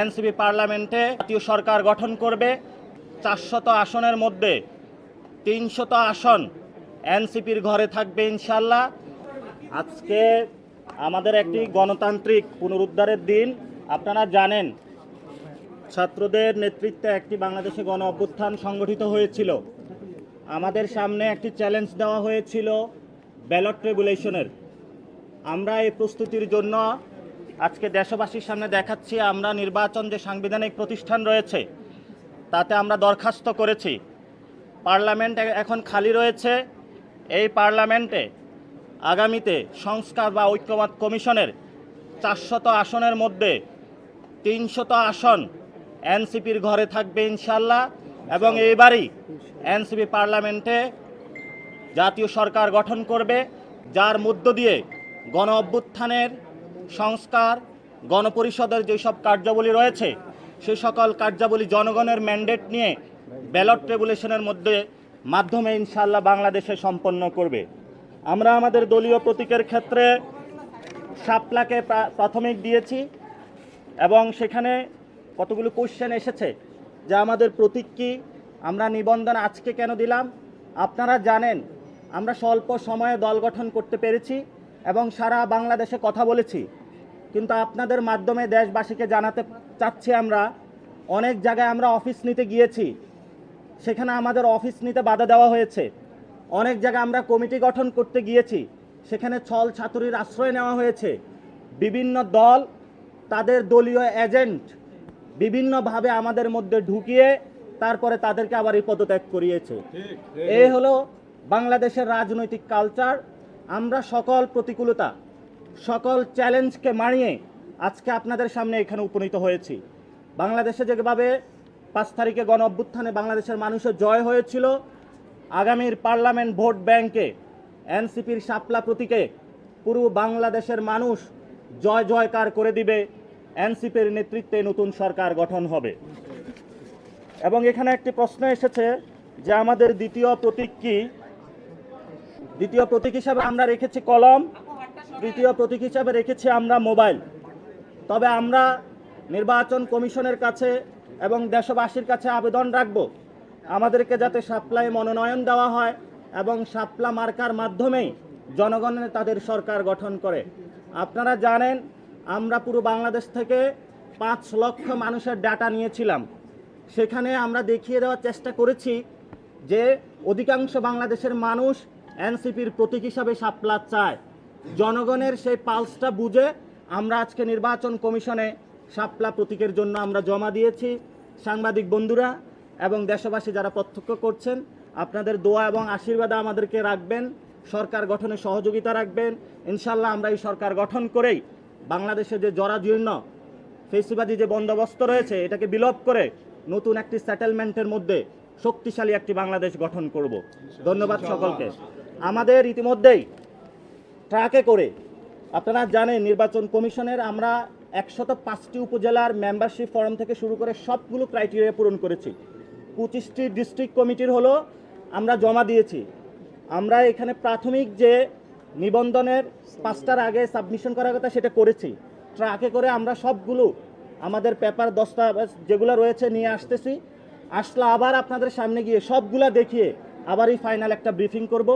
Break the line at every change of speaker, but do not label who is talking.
NCP পার্লামেন্টে জাতীয় সরকার গঠন করবে। 400 আসনের মধ্যে 300 আসন এনসিপির ঘরে থাকবে ইনশাল্লাহ। আজকে আমাদের একটি গণতান্ত্রিক পুনরুদ্ধারের দিন। আপনারা জানেন, ছাত্রদের নেতৃত্বে একটি বাংলাদেশে গণ অভ্যুত্থান সংগঠিত হয়েছিল। আমাদের সামনে একটি চ্যালেঞ্জ দেওয়া হয়েছিল ব্যালট রেগুলেশনের। আমরা এই প্রস্তুতির জন্য আজকে দেশবাসীর সামনে দেখাচ্ছি আমরা নির্বাচন যে সাংবিধানিক প্রতিষ্ঠান রয়েছে তাতে আমরা দরখাস্ত করেছি। পার্লামেন্ট এখন খালি রয়েছে। এই পার্লামেন্টে আগামীতে সংস্কার বা ঐক্যমত কমিশনের 400 আসনের মধ্যে 300 আসন এনসিপির ঘরে থাকবে ইনশাল্লাহ। এবং এইবারই এনসিপি পার্লামেন্টে জাতীয় সরকার গঠন করবে, যার মধ্য দিয়ে গণ অভ্যুত্থানের সংস্কার, গণপরিষদের যেসব কার্যাবলী রয়েছে সেই সকল কার্যাবলী জনগণের ম্যান্ডেট নিয়ে ব্যালট রেগুলেশনের মাধ্যমে ইনশাল্লাহ বাংলাদেশে সম্পন্ন করবে। আমরা আমাদের দলীয় প্রতীকের ক্ষেত্রে শাপলাকে প্রাথমিক দিয়েছি এবং সেখানে কতগুলো কোশ্চেন এসেছে যে আমাদের প্রতীক কি, আমরা নিবন্ধন আজকে কেন দিলাম। আপনারা জানেন আমরা স্বল্প সময়ে দল গঠন করতে পেরেছি এবং সারা বাংলাদেশে কথা বলেছি, কিন্তু আপনাদের মাধ্যমে দেশবাসীকে জানাতে চাচ্ছি আমরা অনেক জায়গায় আমরা অফিস নিতে গিয়েছি, সেখানে আমাদের অফিস নিতে বাধা দেওয়া হয়েছে। অনেক জায়গায় আমরা কমিটি গঠন করতে গিয়েছি, সেখানে ছল ছাতুরির আশ্রয় নেওয়া হয়েছে। বিভিন্ন দল তাদের দলীয় এজেন্ট বিভিন্নভাবে আমাদের মধ্যে ঢুকিয়ে তারপরে তাদেরকে আবার পদত্যাগ করিয়েছে। এই হলো বাংলাদেশের রাজনৈতিক কালচার। আমরা সকল প্রতিকূলতা, সকল চ্যালেঞ্জকে মানিয়ে আজকে আপনাদের সামনে এখানে উপনীত হয়েছি। বাংলাদেশে যেভাবে 5 তারিখে গণ অভ্যুত্থানে বাংলাদেশের মানুষের জয় হয়েছিল, আগামীর পার্লামেন্ট ভোট ব্যাংকে এনসিপির শাপলা প্রতীকে পুরো বাংলাদেশের মানুষ জয় জয়কার করে দিবে। এনসিপির নেতৃত্বে নতুন সরকার গঠন হবে। এবং এখানে একটি প্রশ্ন এসেছে যে আমাদের দ্বিতীয় প্রতীক কি। দ্বিতীয় প্রতীক হিসাবে আমরা রেখেছি কলম, তৃতীয় প্রতীক হিসাবে রেখেছি আমরা মোবাইল। তবে আমরা নির্বাচন কমিশনের কাছে এবং দেশবাসীর কাছে আবেদন রাখব আমাদেরকে যাতে শাপলায় মনোনয়ন দেওয়া হয় এবং শাপলা মার্কার মাধ্যমেই জনগণের তাদের সরকার গঠন করে। আপনারা জানেন আমরা পুরো বাংলাদেশ থেকে 5 লক্ষ মানুষের ডাটা নিয়েছিলাম। সেখানে আমরা দেখিয়ে দেওয়ার চেষ্টা করেছি যে অধিকাংশ বাংলাদেশের মানুষ এনসিপির প্রতীক হিসাবে শাপলা চায়। জনগণের সেই পালসটা বুঝে আমরা আজকে নির্বাচন কমিশনে শাপলা প্রতীকের জন্য আমরা জমা দিয়েছি। সাংবাদিক বন্ধুরা এবং দেশবাসী যারা প্রত্যক্ষ করছেন, আপনাদের দোয়া এবং আশীর্বাদে আমাদেরকে রাখবেন, সরকার গঠনে সহযোগিতা রাখবেন। ইনশাল্লাহ আমরা এই সরকার গঠন করেই বাংলাদেশে যে জরাজীর্ণ ফেসিবাদী যে বন্দোবস্ত রয়েছে এটাকে বিলোপ করে নতুন একটি সেটেলমেন্টের মধ্যে শক্তিশালী একটি বাংলাদেশ গঠন করব। ধন্যবাদ সকলকে। আমাদের ইতিমধ্যেই ট্রাকে করে আপনারা জানেন নির্বাচন কমিশনের আমরা 105টি উপজেলার মেম্বারশিপ ফর্ম থেকে শুরু করে সবগুলো ক্রাইটেরিয়া পূরণ করেছি। 25টি ডিস্ট্রিক্ট কমিটির হলো আমরা জমা দিয়েছি। আমরা এখানে প্রাথমিক যে নিবন্ধনের 5টার আগে সাবমিশন করার কথা সেটা করেছি। ট্রাকে করে আমরা সবগুলো আমাদের পেপার দস্তাবেজ যেগুলো রয়েছে নিয়ে আসতেছি। আসলে আবার আপনাদের সামনে গিয়ে সবগুলা দেখিয়ে আবারই ফাইনাল একটা ব্রিফিং করব।